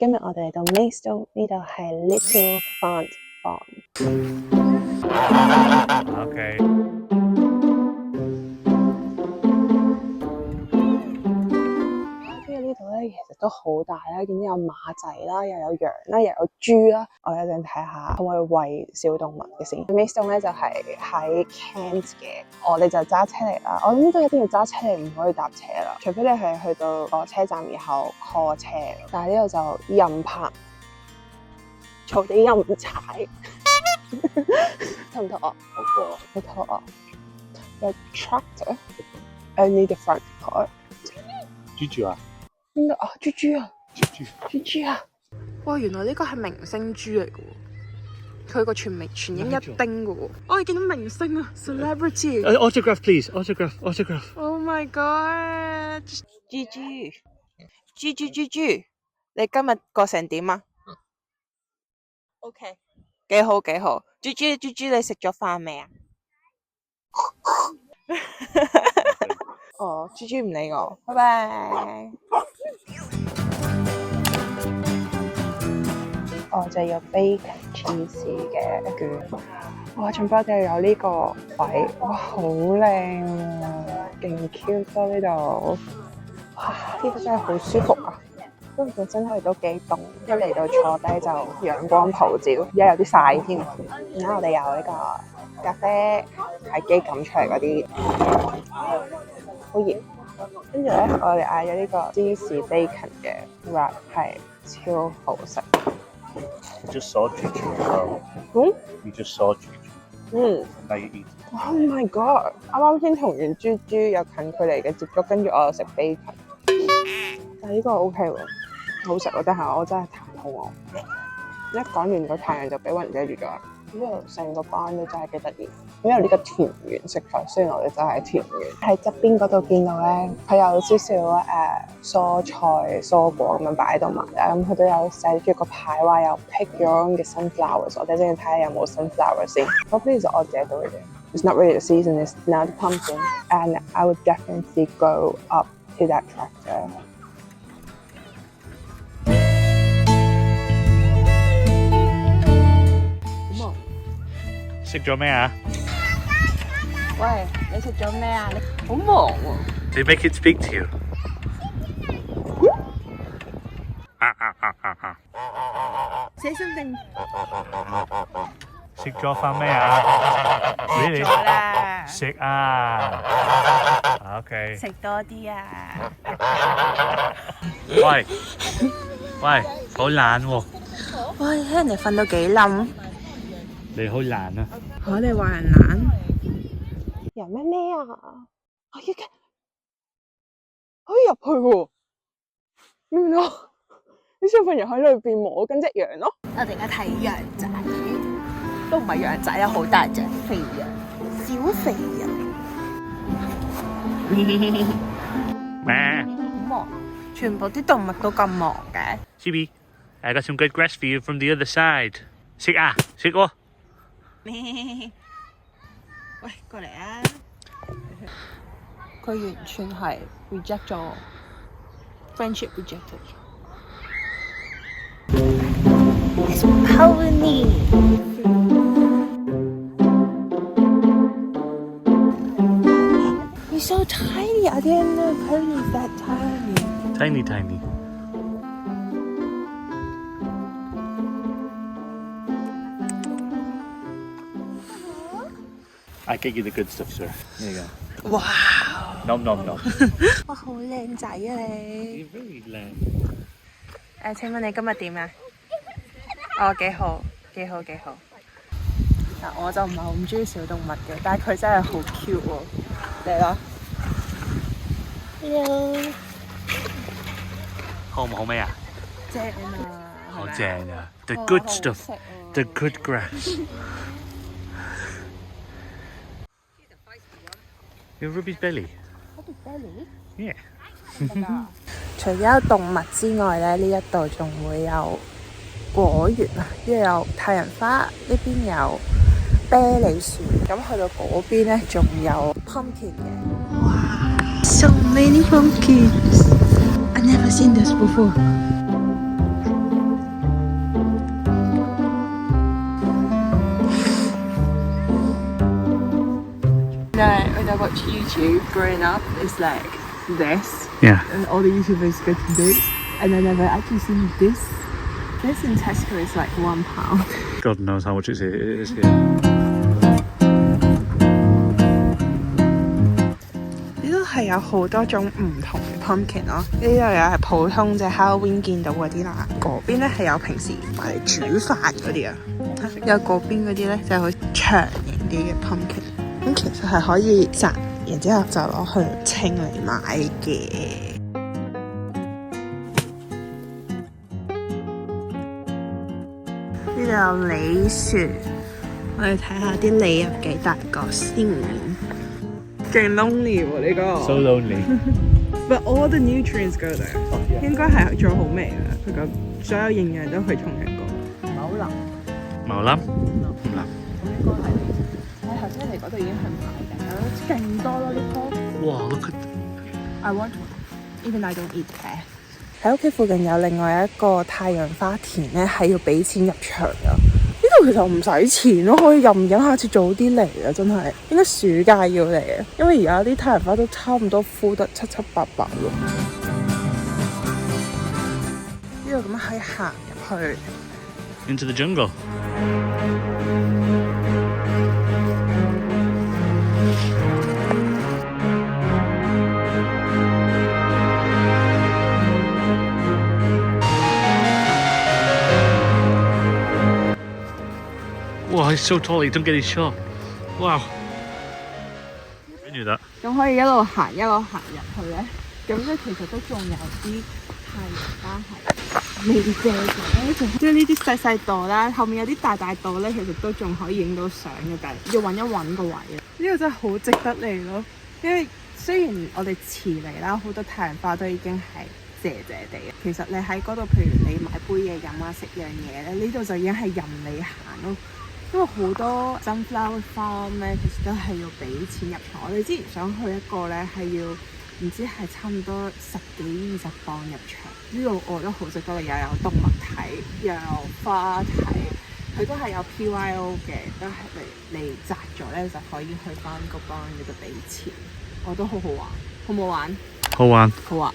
今日我哋嚟到 Maidstone， 呢度係 Little Plant Farm。OK。呢度咧其實都好大啦，見到有馬仔啦，又有羊啦，又有豬啦。我哋一陣睇下可唔可以餵小動物嘅先。Maidstone 咧就係喺 Cairns 嘅，我哋就揸車嚟啦。我諗呢度一定要揸車嚟，唔可以搭車啦，除非你係去到個車站然後 call 車。但係呢度就任泊，嘈啲任踩。肚唔肚餓？好肚餓。有 tractor，only the front part。豬豬啊！邊度啊？豬豬啊！豬豬啊！哇，原來呢個係明星豬嚟嘅喎，佢個全英一丁嘅喎。我哋見到明星啊 ，celebrity。Autograph please，autograph。Oh my god！ 豬，你今日過成點啊 ？OK， 幾好。豬，你食咗飯未啊？哦，豬唔理我，拜拜。我就有 bacon cheese 嘅卷。哇，仲多謝有呢個位，哇，好靚啊，勁 cute 咯呢度。哇，呢度真係好舒服啊！不過本身佢都幾凍，一嚟到坐低就陽光普照，而家有啲曬添。而家我哋有呢個咖啡係機撳出嚟嗰啲。好熱，跟住咧，我哋嗌咗呢個芝士 bacon 嘅 wrap 係超好食。You just saw Juju. You just saw Juju. Now you eat. Oh my god！ 啱先同完豬有近距離嘅接觸，跟住我又食 bacon。但係呢個 OK 喎，好食喎，但係我真係太肚餓。一講完個太陽就俾雲遮住咗。呢度成個班都真係幾得意，因為呢個田園食法，雖然我哋就喺田園，喺側邊嗰度見到咧，佢有少少蔬菜蔬果咁樣擺喺度賣啦，咁佢都有寫住個牌話有 pick your own 嘅 sunflowers， 我哋先睇下有冇 sunflower 先。嗰邊就我自己到嘅啫。It's not really the season, it's now the pumpkin, and I would definitely go up to that tractor.食咗咩啊？喂，你食咗咩啊？你好忙喎。They make it speak to you. 寫信定？食咗飯咩啊？食咗啦。食啊。OK。食多啲啊！喂，好懶喎。喂，睇人哋瞓到幾冧。你好懶啊！我哋話人懶。人咩啊？可以入去喎！明唔明啊？啲小朋友喺裏邊摸緊隻羊咯。我哋而家睇羊仔，都唔係羊仔啊，好大隻肥羊，小肥羊。咩？好忙，全部啲動物都咁忙嘅。CB, I got some good grass for you from the other side. 食啊，食喎！喂，過嚟啊！佢完全係 reject 咗 friendship rejected。It's pony. You're so tiny. I didn't know ponies that tiny. Tiny. I get you the good stuff, sir. There you go. Wow! Nom. 哇，好靚仔啊你！ You're very 靚。請問你今日點啊？哦，幾好。嗱，我就唔係好唔中意小動物嘅，但係佢真係好 cute 喎。嚟啦 ！Hello。好唔好味啊？正啊！好正啊 ！The good stuff, the good grass. Your Ruby's belly. Ruby's belly? Yeah. 除咗有動物之外咧，呢一度仲會有果園啊，呢度有太陽花，呢邊有啤梨樹，咁去到嗰邊咧仲有 pumpkin 嘅。哇 ！So many pumpkins! I never seen this before. So when I watch YouTube growing up, it's like this. Yeah. And all the YouTubers go to this. And I never actually seen this. This in Tesco is like £1. God knows how much it is here. 呢度係有好多種唔同嘅 pumpkin 咯，呢度又係普通即係 Halloween 見到嗰啲啦，嗰邊咧係有平時買嚟煮飯嗰啲啊，有嗰邊嗰啲咧就係好長型啲嘅 pumpkin， 咁其實係可以摘，然之後就攞去清嚟賣嘅。呢度有梨樹，我哋睇下啲梨有幾大個先。勁 lonely 喎呢個 So lonely. But all the nutrients go there. 應該係最好味嘅，佢個所有營養都去同一個。冇林，茅林？唔林。咁應該係你頭先嚟嗰度已經係買緊，勁多咯呢棵。哇 ！Look at I want even I don't eat pear。喺屋企附近有另外一個太陽花田咧，係要俾錢入場㗎。呢度其實唔使錢咯，可以任影，下次早啲嚟啊！真係應該暑假要嚟啊，因為而家啲太陽花都差唔多枯得七七八八咯。呢度咁樣可以行入去 into the jungle. Wow, he's so tall, he don't get his shot. Wow. I knew that. 咁可以一路行一路行入去咧，咁咧其實都仲有啲太陽花係未謝嘅，即係呢啲細細朵啦，後面有啲大大朵咧，其實都仲可以影到相嘅，但係要揾一揾個位啊！呢個真係好值得嚟咯，因為雖然我哋遲嚟啦，好多太陽花都已經係謝謝地嘅，其實你喺嗰度，譬如你買杯嘢飲啊，食樣嘢咧，呢度就已經係任你行咯。因為好多 sunflower farm 咧，其實都係要俾錢入場。我哋之前想去一個咧，係要唔知係差唔多10幾20磅入場。呢度我覺得好值得，又有動物睇，又有花睇，佢都係有 PYO 嘅，都係嚟摘咗咧就可以去翻個幫嗰度俾錢。我覺得好好玩，好唔好玩？好玩。好玩。